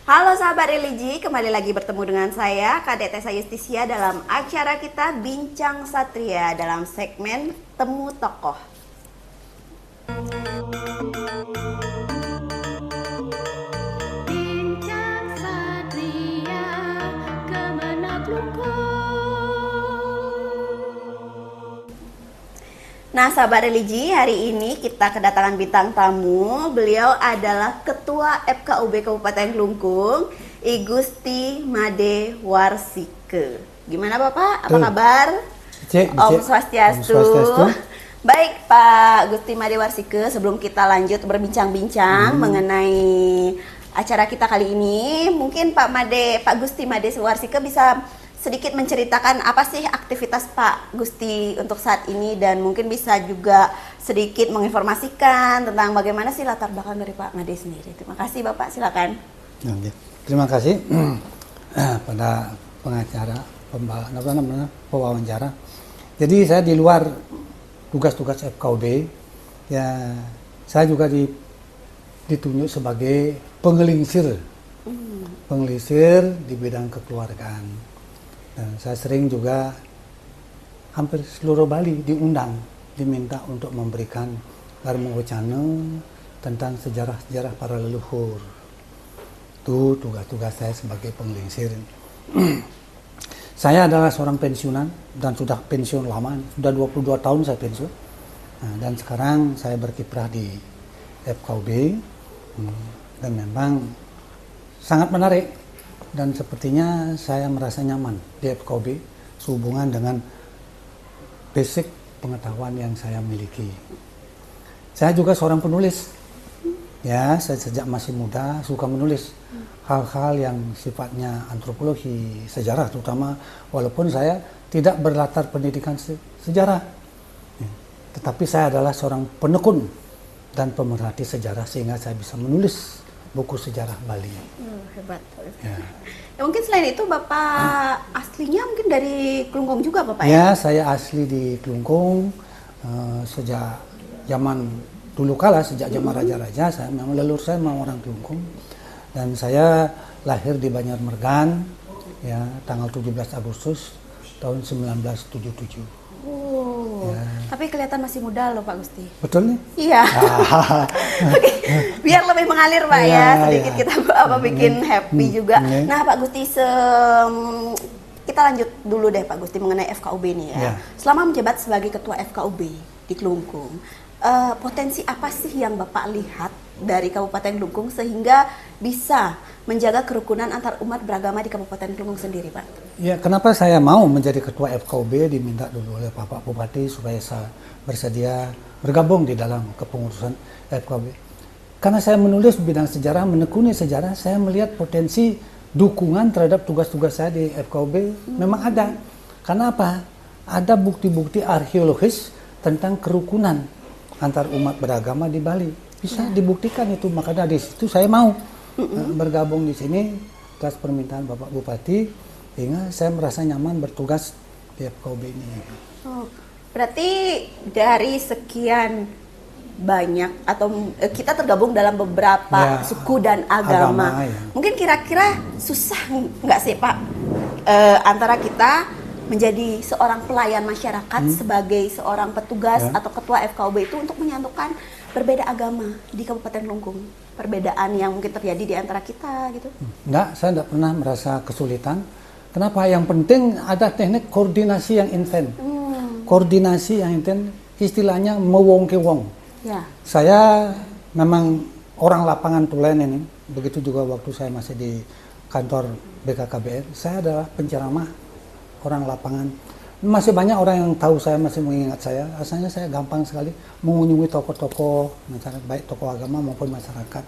Halo sahabat religi, kembali lagi bertemu dengan saya Kadek Tessa Justisia dalam acara kita Bincang Satria dalam segmen Temu Tokoh. Bincang Satria kemana Nah sahabat religi, hari ini kita kedatangan bintang tamu. Beliau adalah Ketua FKUB Kabupaten Klungkung, I Gusti Made Warsike. Gimana Bapak? Apa kabar? Om Swastiastu. Baik Pak Gusti Made Warsike, sebelum kita lanjut berbincang-bincang mengenai acara kita kali ini, mungkin Pak Gusti Made Warsike bisa sedikit menceritakan apa sih aktivitas Pak Gusti untuk saat ini, dan mungkin bisa juga sedikit menginformasikan tentang bagaimana sih latar belakang dari Pak Made sendiri. Terima kasih Bapak, silakan. Terima kasih pada pengacara, pewawancara. Jadi saya di luar tugas-tugas FKUB, ya saya juga ditunjuk sebagai pengelingsir di bidang kekeluargaan. Dan saya sering juga hampir seluruh Bali diminta untuk memberikan garmu wacana tentang sejarah-sejarah para leluhur. Itu tugas-tugas saya sebagai pengelingsir. Saya adalah seorang pensiunan dan sudah pensiun lama, sudah 22 tahun saya pensiun. Nah, dan sekarang saya berkiprah di FKUB dan memang sangat menarik. Dan sepertinya saya merasa nyaman di FKUB sehubungan dengan basic pengetahuan yang saya miliki. Saya juga seorang penulis. Ya, saya sejak masih muda suka menulis hal-hal yang sifatnya antropologi, sejarah terutama, walaupun saya tidak berlatar pendidikan sejarah. Tetapi saya adalah seorang penekun dan pemerhati sejarah sehingga saya bisa menulis buku sejarah Bali. Hebat. Ya, mungkin selain itu Bapak aslinya mungkin dari Klungkung juga Bapak ya? Ya, saya asli di Klungkung sejak zaman dulu kala, sejak zaman raja-raja. Saya memang leluhur saya memang orang Klungkung, dan saya lahir di Banjarmergan ya tanggal 17 Agustus tahun 1977. Ya. Tapi kelihatan masih muda loh Pak Gusti. Betul nih? Iya. Biar lebih mengalir Pak ya, sedikit kita bikin happy juga. Nah Pak Gusti, kita lanjut dulu deh Pak Gusti mengenai FKUB ini ya. Selama menjabat sebagai Ketua FKUB di Klungkung, potensi apa sih yang Bapak lihat dari Kabupaten Klungkung sehingga bisa menjaga kerukunan antar umat beragama di Kabupaten Klungkung sendiri, Pak? Ya, kenapa saya mau menjadi Ketua FKUB, diminta dulu oleh Bapak Bupati supaya saya bersedia bergabung di dalam kepengurusan FKUB. Karena saya menulis bidang sejarah, menekuni sejarah, saya melihat potensi dukungan terhadap tugas-tugas saya di FKUB memang ada. Karena apa? Ada bukti-bukti arkeologis tentang kerukunan antar umat beragama di Bali. Bisa dibuktikan itu, makanya di situ saya mau bergabung di sini atas permintaan Bapak Bupati, sehingga saya merasa nyaman bertugas di FKUB ini. Oh, berarti dari sekian banyak atau kita tergabung dalam beberapa suku dan agama ya. Mungkin kira-kira susah nggak sih Pak antara kita menjadi seorang pelayan masyarakat sebagai seorang petugas atau ketua FKUB itu untuk menyatukan berbeda agama di Kabupaten Klungkung, perbedaan yang mungkin terjadi di antara kita gitu? Enggak, saya tidak pernah merasa kesulitan. Kenapa? Yang penting ada teknik koordinasi yang intens. Koordinasi yang intens, istilahnya mewong ke wong. Ya. Saya memang orang lapangan tulen ini, begitu juga waktu saya masih di kantor BKKBN, saya adalah penceramah orang lapangan. Masih banyak orang yang tahu saya, masih mengingat saya. Asalnya saya gampang sekali mengunjungi tokoh-tokoh masyarakat, baik tokoh agama maupun masyarakat.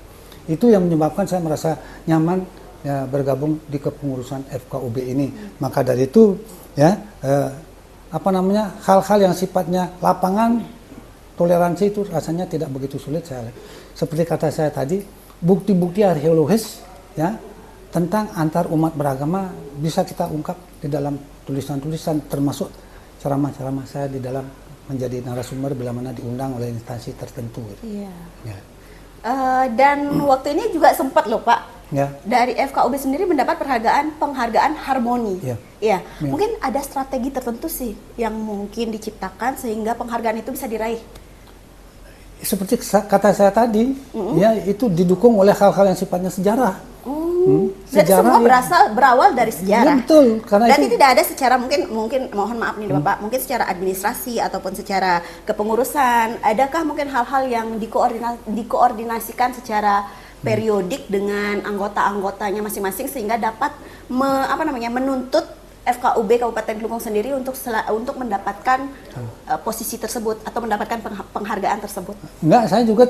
Itu yang menyebabkan saya merasa nyaman ya, bergabung di kepengurusan FKUB ini. Maka dari itu ya hal-hal yang sifatnya lapangan, toleransi itu rasanya tidak begitu sulit saya. Seperti kata saya tadi, bukti-bukti arkeologis ya tentang antar umat beragama bisa kita ungkap di dalam tulisan-tulisan, termasuk ceramah-ceramah saya di dalam menjadi narasumber bila mana diundang oleh instansi tertentu. Iya. Ya. Dan waktu ini juga sempat loh Pak Ya. Dari FKUB sendiri mendapat penghargaan harmoni. Iya. Iya. Ya. Mungkin ada strategi tertentu sih yang mungkin diciptakan sehingga penghargaan itu bisa diraih. Seperti kata saya tadi, ya itu didukung oleh hal-hal yang sifatnya sejarah. Jadi semua berawal dari sejarah. Ya, betul. Karena Berarti itu tidak ada secara mungkin mohon maaf nih Bapak, mungkin secara administrasi ataupun secara kepengurusan, adakah mungkin hal-hal yang dikoordinasikan secara periodik dengan anggota-anggotanya masing-masing sehingga dapat menuntut FKUB Kabupaten Kelungkung sendiri untuk mendapatkan posisi tersebut atau mendapatkan penghargaan tersebut. enggak, saya juga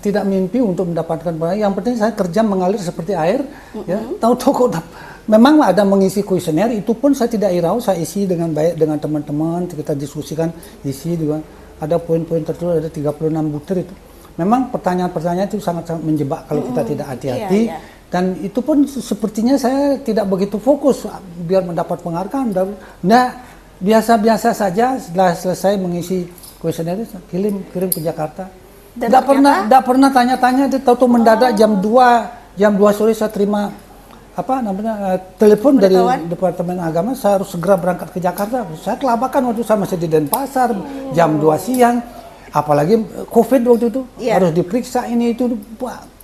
tidak mimpi untuk mendapatkan penghargaan. Yang penting saya kerja mengalir seperti air, ya. Tahu-tahu memang ada mengisi kuesioner, itu pun saya tidak hirau, saya isi dengan baik dengan teman-teman, kita diskusikan, isi juga ada poin-poin tertentu, ada 36 butir itu. Memang pertanyaan-pertanyaan itu sangat-sangat menjebak kalau kita tidak hati-hati. Iya. Dan itu pun sepertinya saya tidak begitu fokus biar mendapat penghargaan. Nah, biasa-biasa saja setelah selesai mengisi kuesioner itu kirim ke Jakarta. Dan Tidak pernah tanya-tanya, dia tahu-tahu mendadak jam 2 sore saya terima telepon dari Departemen Agama, saya harus segera berangkat ke Jakarta. Saya kelabakan waktu saya masih di Denpasar, jam 2 siang. Apalagi COVID waktu itu, harus diperiksa ini itu,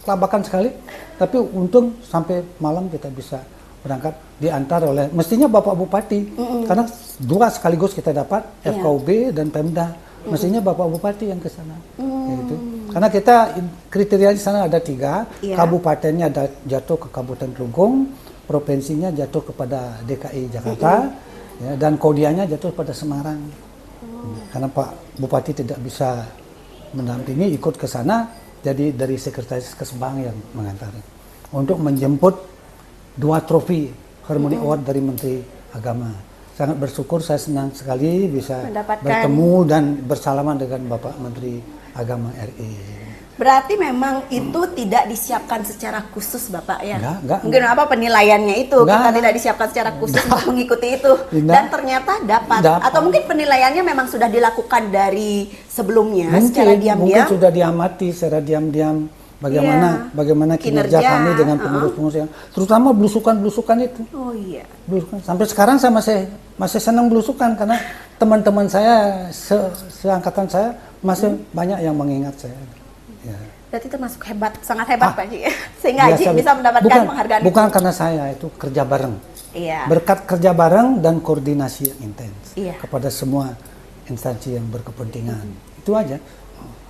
kelabakan sekali. Tapi untung sampai malam kita bisa berangkat, diantar oleh mestinya Bapak Bupati, karena dua sekaligus kita dapat, FKUB dan Pemda. Mestinya Bapak Bupati yang ke sana. Gitu. Karena kita kriteria di sana ada 3, kabupatennya jatuh ke Kabupaten Kelungkung, provinsinya jatuh kepada DKI Jakarta, ya, dan kodianya jatuh pada Semarang. Karena Pak Bupati tidak bisa mendampingi, ikut ke sana. Jadi dari Sekretaris Kesbang yang mengantar untuk menjemput 2 trofi Harmony Award dari Menteri Agama. Sangat bersyukur, saya senang sekali bisa bertemu dan bersalaman dengan Bapak Menteri Agama RI. Berarti memang itu tidak disiapkan secara khusus Bapak ya? Enggak. Mungkin penilaiannya itu kita tidak disiapkan secara khusus untuk mengikuti itu. Dan ternyata dapat. Atau mungkin penilaiannya memang sudah dilakukan dari sebelumnya secara diam-diam. Mungkin sudah diamati secara diam-diam bagaimana kinerja kami dengan pengurus-pengurus yang terutama belusukan-belusukan itu. Oh iya. Belusukan. Sampai sekarang saya masih senang belusukan karena teman-teman saya seangkatan saya masih banyak yang mengingat saya. Ya. Berarti termasuk sangat hebat Pak Haji. Sehingga Haji bisa mendapatkan penghargaan itu. Bukan karena saya, itu kerja bareng. Iya. Berkat kerja bareng dan koordinasi yang intens kepada semua instansi yang berkepentingan. Itu aja.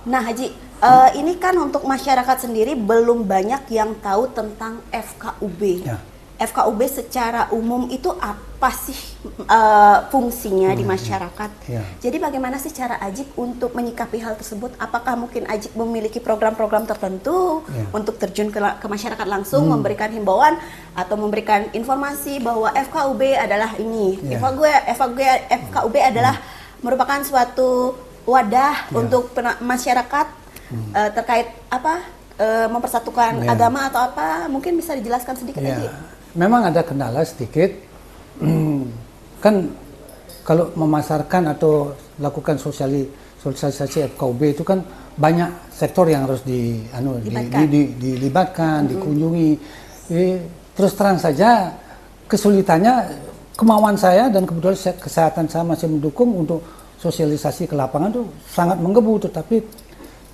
Nah Haji, ini kan untuk masyarakat sendiri belum banyak yang tahu tentang FKUB. Ya. FKUB secara umum itu apa sih fungsinya di masyarakat? Ya. Jadi bagaimana sih cara Ajik untuk menyikapi hal tersebut? Apakah mungkin Ajik memiliki program-program tertentu untuk terjun ke masyarakat langsung, memberikan himbauan atau memberikan informasi bahwa FKUB adalah ini, FKUB adalah merupakan suatu wadah untuk masyarakat terkait mempersatukan agama atau apa? Mungkin bisa dijelaskan sedikit Ajik. Memang ada kendala sedikit, kan kalau memasarkan atau lakukan sosialisasi FKUB itu kan banyak sektor yang harus dilibatkan, dikunjungi. Terus terang saja kesulitannya, kemauan saya dan kebetulan kesehatan saya masih mendukung untuk sosialisasi ke lapangan itu sangat menggebu, tetapi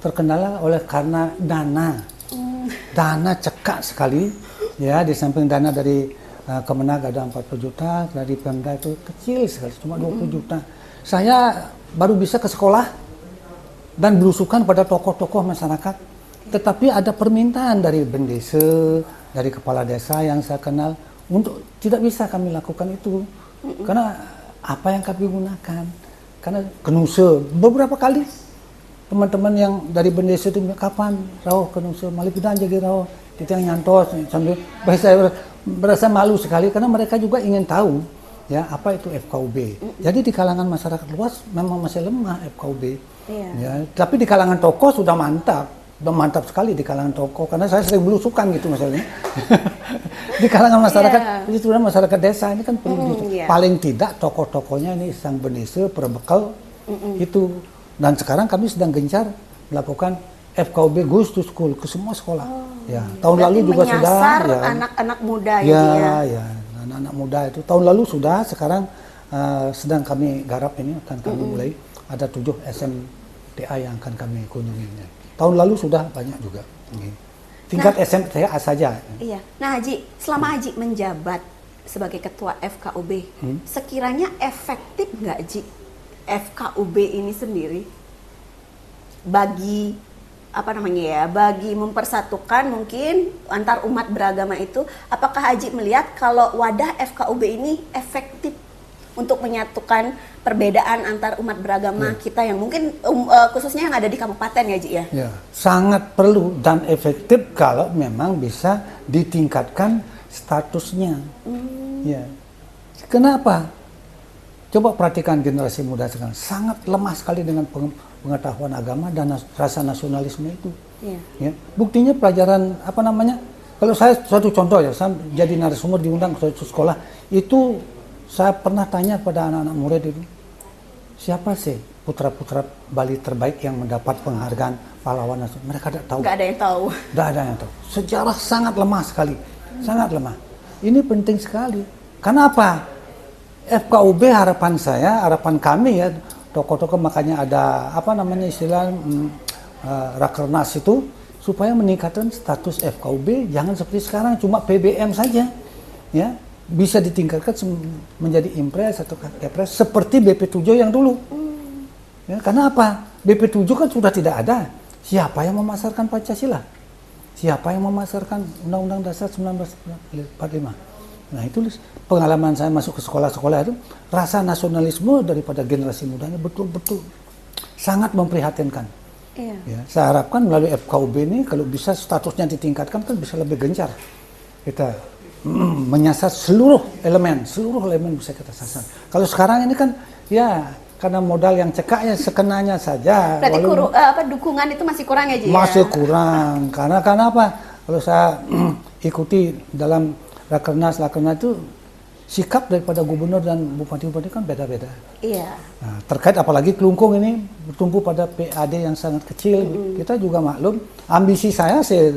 terkendala karena dana cekak sekali. Ya, di samping dana dari Kemenag ada 40 juta, dari Pemda itu kecil sekali, cuma 20 juta. Saya baru bisa ke sekolah dan belusukan pada tokoh-tokoh masyarakat. Tetapi ada permintaan dari bendesa, dari kepala desa yang saya kenal, untuk tidak bisa kami lakukan itu. Karena apa yang kami gunakan? Karena kenuse beberapa kali teman-teman yang dari bendesa itu kapan rawuh kenuse malipidang jadi rawuh kita yang nyantos sambil saya berasa malu sekali karena mereka juga ingin tahu ya apa itu FKUB. Jadi di kalangan masyarakat luas memang masih lemah FKUB. Ya, tapi di kalangan tokoh sudah mantap sekali di kalangan tokoh karena saya sering belusukan gitu misalnya. Di kalangan masyarakat itu masyarakat desa ini kan perlu paling tidak tokoh-tokohnya ini sang bendesa perbekal itu. Dan sekarang kami sedang gencar melakukan FKUB goes to school ke semua sekolah. Ya, tahun Berarti lalu juga sudah. menyasar Ya, anak-anak muda ya, Ji, ya. ya, anak-anak muda itu tahun lalu sudah. Sekarang sedang kami garap ini akan kami mulai. Ada 7 SMTA yang akan kami kunjungi. Tahun lalu sudah banyak juga. Tingkat SMTA saja. Iya. Nah Haji, selama Haji menjabat sebagai ketua FKUB, sekiranya efektif nggak Ji FKUB ini sendiri bagi bagi mempersatukan mungkin antar umat beragama itu? Apakah Haji melihat kalau wadah FKUB ini efektif untuk menyatukan perbedaan antar umat beragama kita yang mungkin khususnya yang ada di kabupaten ya Ji ya? Ya, sangat perlu dan efektif kalau memang bisa ditingkatkan statusnya. Ya. Kenapa? Coba perhatikan generasi muda sekarang, sangat lemah sekali dengan pengetahuan agama dan rasa nasionalisme itu. Ya. Buktinya pelajaran kalau saya suatu contoh ya, saya jadi narasumber diundang ke suatu sekolah, itu saya pernah tanya pada anak-anak murid itu, siapa sih putra-putra Bali terbaik yang mendapat penghargaan pahlawan nasional? Mereka tidak tahu. Nggak ada yang tahu. Tidak ada yang tahu. Sejarah sangat lemah sekali, sangat lemah. Ini penting sekali. Karena apa? FKUB harapan kami ya, tokoh-tokoh makanya ada istilah Rakernas itu supaya meningkatkan status FKUB, jangan seperti sekarang cuma PBM saja, ya. Bisa ditingkatkan menjadi impres atau kepres seperti BP7 yang dulu. Ya, karena apa? BP7 kan sudah tidak ada. Siapa yang memasarkan Pancasila? Siapa yang memasarkan Undang-Undang Dasar 1945? Nah, itu pengalaman saya masuk ke sekolah-sekolah itu, rasa nasionalisme daripada generasi mudanya betul-betul sangat memprihatinkan. Iya. Ya, saya harapkan melalui FKUB ini kalau bisa statusnya ditingkatkan kan bisa lebih gencar. Kita menyasar seluruh elemen bisa kita sasar. Kalau sekarang ini kan ya karena modal yang cekak ya sekenanya saja. Berarti dukungan itu masih kurang ya Ji? Masih kurang. Karena apa? Kalau saya ikuti dalam Rakernas itu sikap daripada gubernur dan bupati-bupati kan beda-beda. Iya. Nah, terkait apalagi Kelungkung ini bertumpu pada PAD yang sangat kecil. Kita juga maklum. Ambisi saya sih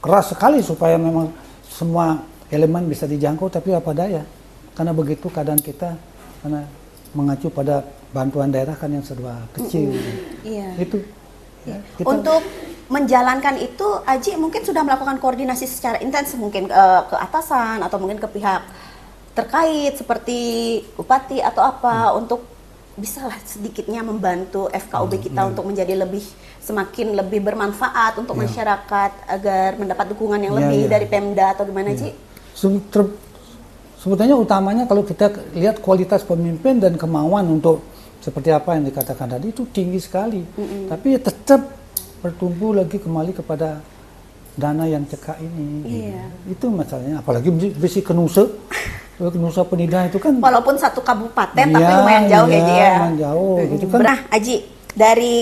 keras sekali supaya memang semua elemen bisa dijangkau, tapi apa daya, karena begitu keadaan kita, karena mengacu pada bantuan daerah kan yang serba kecil. Iya. Itu. Ya, Untuk menjalankan itu, Aji mungkin sudah melakukan koordinasi secara intens mungkin ke atasan atau mungkin ke pihak terkait seperti bupati atau apa untuk bisalah sedikitnya membantu FKUB kita untuk menjadi semakin lebih bermanfaat untuk masyarakat agar mendapat dukungan yang lebih dari Pemda atau gimana Ji? Sebetulnya utamanya kalau kita lihat kualitas pemimpin dan kemauan untuk seperti apa yang dikatakan tadi itu tinggi sekali. Tapi ya tetap bertumbuh lagi kembali kepada dana yang cekak ini. Iya. Itu masalahnya. Apalagi besi Kenusa Penida itu kan. Walaupun satu kabupaten tapi lumayan jauh ya Ji ya. Lumayan jauh. Gitu kan. Nah Aji, dari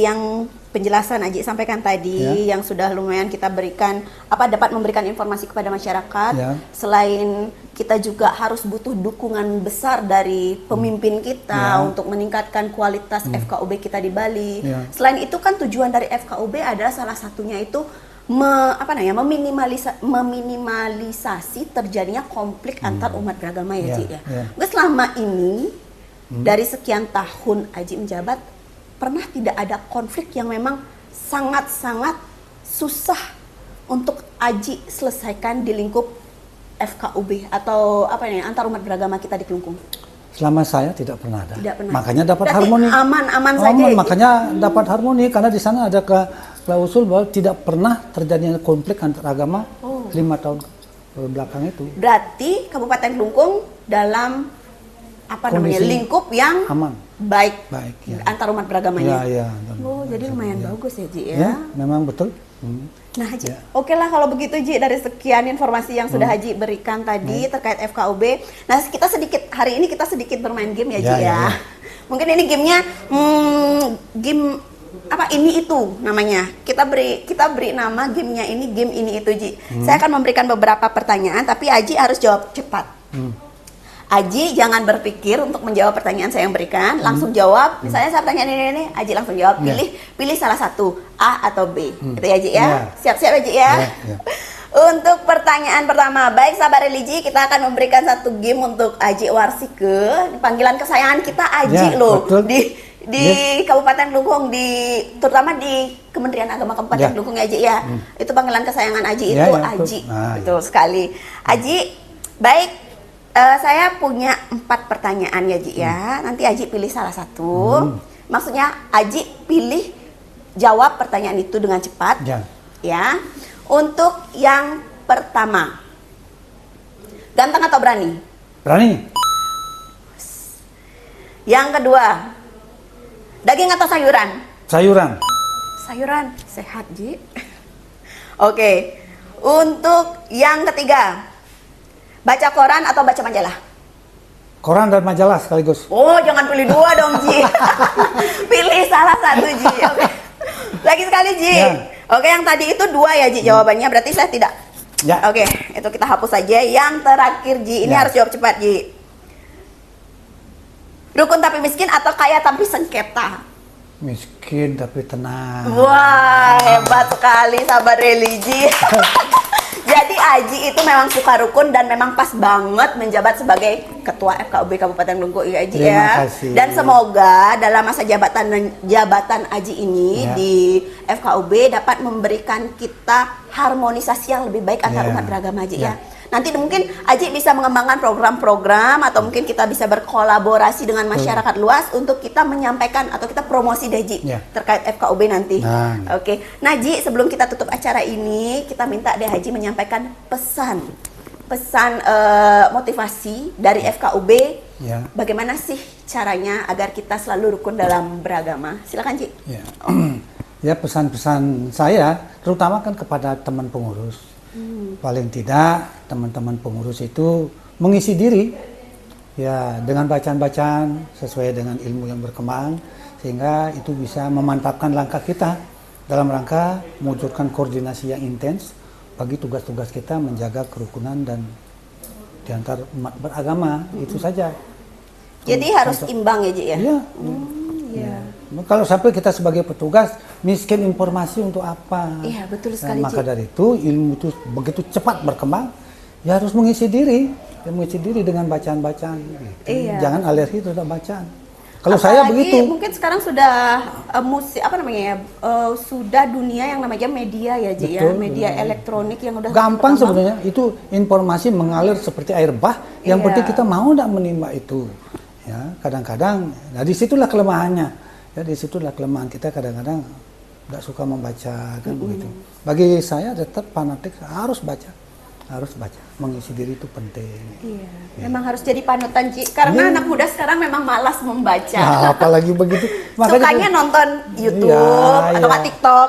yang penjelasan Aji sampaikan tadi yang sudah lumayan kita berikan dapat memberikan informasi kepada masyarakat. Selain kita juga harus butuh dukungan besar dari pemimpin kita untuk meningkatkan kualitas FKUB kita di Bali. Selain itu kan tujuan dari FKUB adalah salah satunya itu meminimalisasi terjadinya konflik antar umat beragama ya Ji ya. Selama ini dari sekian tahun Aji menjabat, pernah tidak ada konflik yang memang sangat-sangat susah untuk Aji selesaikan di lingkup FKUB atau antar umat beragama kita di Kelungkung? Selama saya tidak pernah ada. Tidak pernah. Makanya dapat berarti harmoni. Aman saja. Makanya dapat harmoni karena di sana ada klausul bahwa tidak pernah terjadinya konflik antar agama 5 tahun belakang itu. Berarti Kabupaten Kelungkung dalam lingkup yang aman. Baik ya. antar umat beragamanya. Ya. Jadi lumayan bagus ya Ji ya. Ya, memang betul. Nah Haji, oke lah kalau begitu Ji, dari sekian informasi yang sudah Haji berikan tadi terkait FKUB. Nah hari ini kita sedikit bermain game ya Ji ya. Mungkin ini gamenya game ini itu namanya. Kita beri nama gamenya ini game ini itu Ji. Saya akan memberikan beberapa pertanyaan tapi Haji harus jawab cepat. Aji jangan berpikir untuk menjawab pertanyaan saya yang berikan, langsung jawab. Misalnya saya tanya ini, Aji langsung jawab. Pilih salah satu, A atau B. Gitu ya, Aji ya. Siap-siap Aji ya. Untuk pertanyaan pertama, baik sahabat religi, kita akan memberikan satu game untuk Aji Warsike. Panggilan kesayangan kita Aji loh. Betul. Di Kabupaten Kelungkung, terutama di Kementerian Agama Kabupaten Kelungkung ya, Aji ya. Itu panggilan kesayangan Aji itu Aji. Betul sekali. Aji, baik. Saya punya 4 pertanyaan ya, Ji ya. Nanti Aji pilih salah satu. Maksudnya Aji pilih jawab pertanyaan itu dengan cepat. Ya. Untuk yang pertama, ganteng atau berani? Berani. Yang kedua, daging atau sayuran? Sayuran. Sayuran, sehat Ji. Oke. Untuk yang ketiga, baca koran atau baca majalah? Koran dan majalah sekaligus. Oh, jangan pilih 2 dong, Ji. Pilih salah satu, Ji. Oke. Lagi sekali, Ji. Oke, yang tadi itu 2 ya, Ji, jawabannya. Berarti saya tidak. Oke, itu kita hapus saja. Yang terakhir, Ji. Ini harus jawab cepat, Ji. Rukun tapi miskin atau kaya tapi sengketa? Miskin tapi tenang. Wah, hebat sekali sahabat religi. Jadi Aji itu memang suka rukun dan memang pas banget menjabat sebagai Ketua FKUB Kabupaten Kelungkung ya, Aji ya. Terima kasih. Dan semoga dalam masa jabatan Aji ini di FKUB dapat memberikan kita harmonisasi yang lebih baik antar umat beragama, Aji ya. Nanti mungkin Aji bisa mengembangkan program-program atau mungkin kita bisa berkolaborasi dengan masyarakat luas untuk kita menyampaikan atau kita promosi deh, Ji, terkait FKUB nanti. Oke. Nah, Ji, sebelum kita tutup acara ini, kita minta deh Haji menyampaikan pesan motivasi dari FKUB. Bagaimana sih caranya agar kita selalu rukun dalam beragama? Silakan, Ji. Ya, pesan-pesan saya terutama kan kepada teman pengurus. Paling tidak teman-teman pengurus itu mengisi diri ya dengan bacaan-bacaan sesuai dengan ilmu yang berkembang, sehingga itu bisa memantapkan langkah kita dalam rangka mewujudkan koordinasi yang intens bagi tugas-tugas kita menjaga kerukunan dan diantar umat beragama. Itu saja. Jadi harus imbang ya, Ji ya? Iya. Kalau sampai kita sebagai petugas miskin informasi untuk apa? Iya, betul sekali. Maka dari itu ilmu itu begitu cepat berkembang, ya harus mengisi diri dengan bacaan-bacaan. Gitu. Jangan alergi terhadap bacaan. Kalau saya begitu. Mungkin sekarang sudah sudah dunia yang namanya media ya, Ji ya, media elektronik yang udah gampang sebenarnya. Itu informasi mengalir seperti air bah. Yang penting kita mau tidak menimba itu. Ya, kadang-kadang, nah disitulah kelemahannya. Ya, disitulah kelemahan kita kadang-kadang tidak suka membaca kan begitu. Bagi saya tetap fanatik harus baca, mengisi diri itu penting. Memang harus jadi panutan, Ci. Karena anak muda sekarang memang malas membaca. Nah, apalagi begitu. Sukanya nonton YouTube atau TikTok,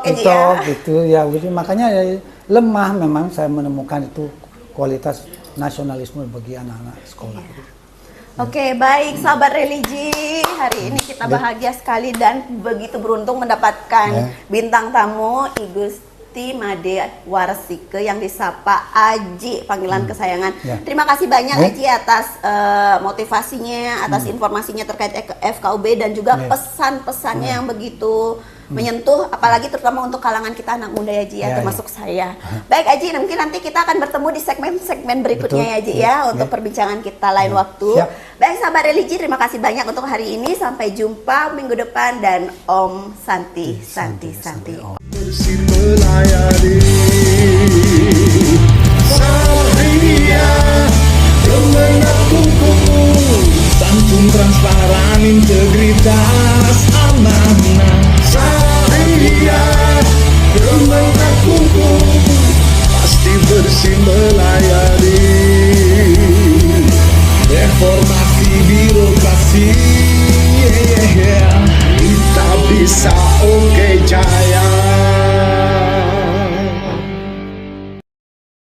gitu ya. Makanya lemah memang saya menemukan itu kualitas nasionalisme bagi anak-anak sekolah. Oke, baik sahabat religi, hari ini kita bahagia sekali dan begitu beruntung mendapatkan bintang tamu I Gusti Made Warsike yang disapa Aji, panggilan kesayangan. Terima kasih banyak Aji atas motivasinya, atas informasinya terkait FKUB dan juga pesan-pesannya yang begitu menyentuh, apalagi terutama untuk kalangan kita anak muda ya, Ji ya, termasuk saya. Baik Aji, mungkin nanti kita akan bertemu di segmen-segmen berikutnya ya, Ji ya, untuk perbincangan kita lain waktu. Baik sahabat religi, terima kasih banyak untuk hari ini. Sampai jumpa minggu depan dan Om Santi. Bersih melayani Satria Kemenang Kelungkung, santun transparan integritas amanah. Satria Kemenang Kelungkung, pasti bersih melayani. Reformasi birokrasi